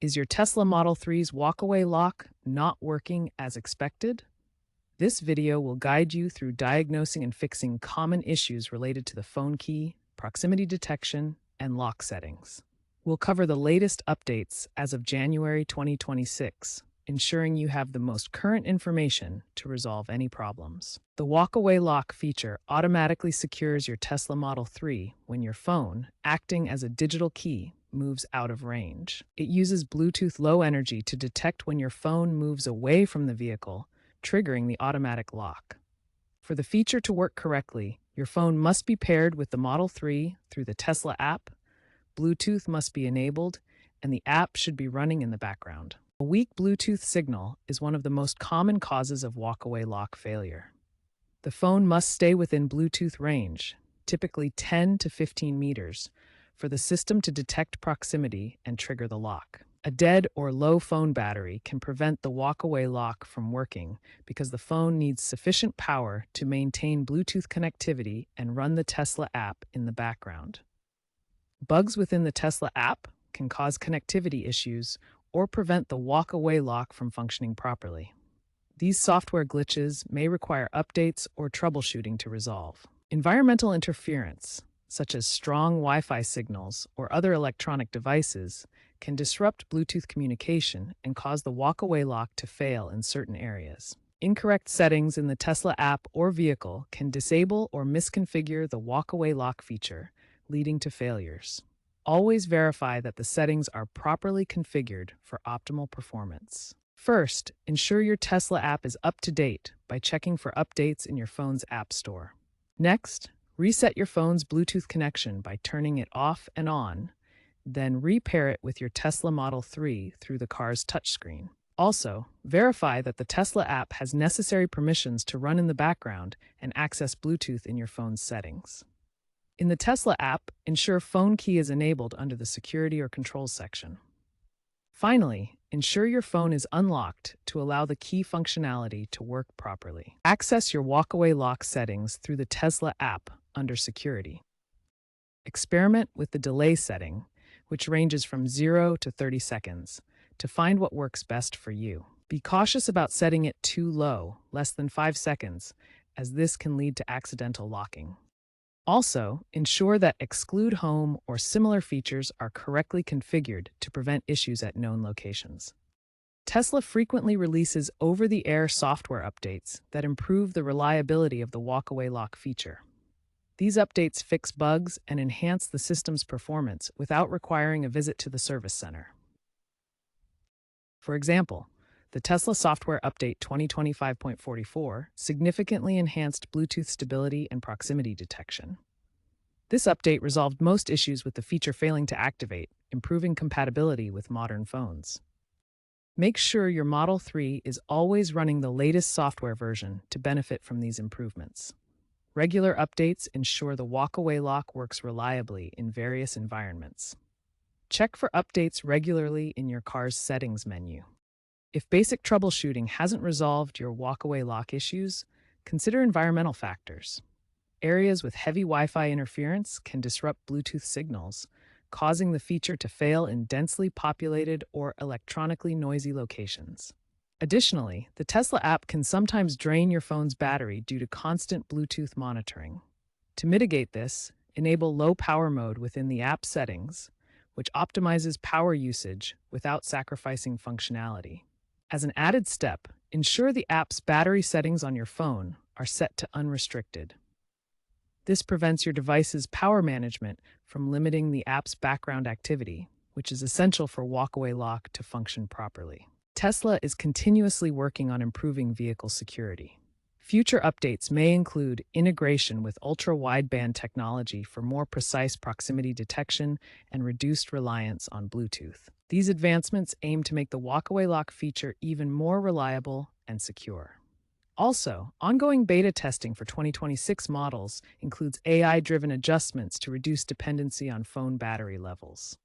Is your Tesla Model 3's walkaway lock not working as expected? This video will guide you through diagnosing and fixing common issues related to the phone key, proximity detection, and lock settings. We'll cover the latest updates as of January 2026, ensuring you have the most current information to resolve any problems. The walkaway lock feature automatically secures your Tesla Model 3 when your phone, acting as a digital key, moves out of range. It uses Bluetooth Low Energy to detect when your phone moves away from the vehicle, triggering the automatic lock. For the feature to work correctly, your phone must be paired with the Model 3 through the Tesla app, Bluetooth must be enabled, and the app should be running in the background. A weak Bluetooth signal is one of the most common causes of walkaway lock failure. The phone must stay within Bluetooth range, typically 10 to 15 meters, for the system to detect proximity and trigger the lock. A dead or low phone battery can prevent the walkaway lock from working because the phone needs sufficient power to maintain Bluetooth connectivity and run the Tesla app in the background. Bugs within the Tesla app can cause connectivity issues or prevent the walkaway lock from functioning properly. These software glitches may require updates or troubleshooting to resolve. Environmental interference, such as strong Wi-Fi signals or other electronic devices, can disrupt Bluetooth communication and cause the walkaway lock to fail in certain areas. Incorrect settings in the Tesla app or vehicle can disable or misconfigure the walkaway lock feature, leading to failures. Always verify that the settings are properly configured for optimal performance. First, ensure your Tesla app is up to date by checking for updates in your phone's app store. Next, reset your phone's Bluetooth connection by turning it off and on, then repair it with your Tesla Model 3 through the car's touchscreen. Also, verify that the Tesla app has necessary permissions to run in the background and access Bluetooth in your phone's settings. In the Tesla app, ensure phone key is enabled under the Security or Controls section. Finally, ensure your phone is unlocked to allow the key functionality to work properly. Access your walkaway lock settings through the Tesla app under Security. Experiment with the delay setting, which ranges from 0 to 30 seconds, to find what works best for you. Be cautious about setting it too low, less than 5 seconds, as this can lead to accidental locking. Also, ensure that Exclude Home or similar features are correctly configured to prevent issues at known locations. Tesla frequently releases over-the-air software updates that improve the reliability of the walkaway lock feature. These updates fix bugs and enhance the system's performance without requiring a visit to the service center. For example, the Tesla Software Update 2025.44 significantly enhanced Bluetooth stability and proximity detection. This update resolved most issues with the feature failing to activate, improving compatibility with modern phones. Make sure your Model 3 is always running the latest software version to benefit from these improvements. Regular updates ensure the walkaway lock works reliably in various environments. Check for updates regularly in your car's settings menu. If basic troubleshooting hasn't resolved your walkaway lock issues, consider environmental factors. Areas with heavy Wi-Fi interference can disrupt Bluetooth signals, causing the feature to fail in densely populated or electronically noisy locations. Additionally, the Tesla app can sometimes drain your phone's battery due to constant Bluetooth monitoring. To mitigate this, enable low power mode within the app settings, which optimizes power usage without sacrificing functionality. As an added step, ensure the app's battery settings on your phone are set to unrestricted. This prevents your device's power management from limiting the app's background activity, which is essential for walkaway lock to function properly. Tesla is continuously working on improving vehicle security. Future updates may include integration with ultra-wideband technology for more precise proximity detection and reduced reliance on Bluetooth. These advancements aim to make the walkaway lock feature even more reliable and secure. Also, ongoing beta testing for 2026 models includes AI-driven adjustments to reduce dependency on phone battery levels.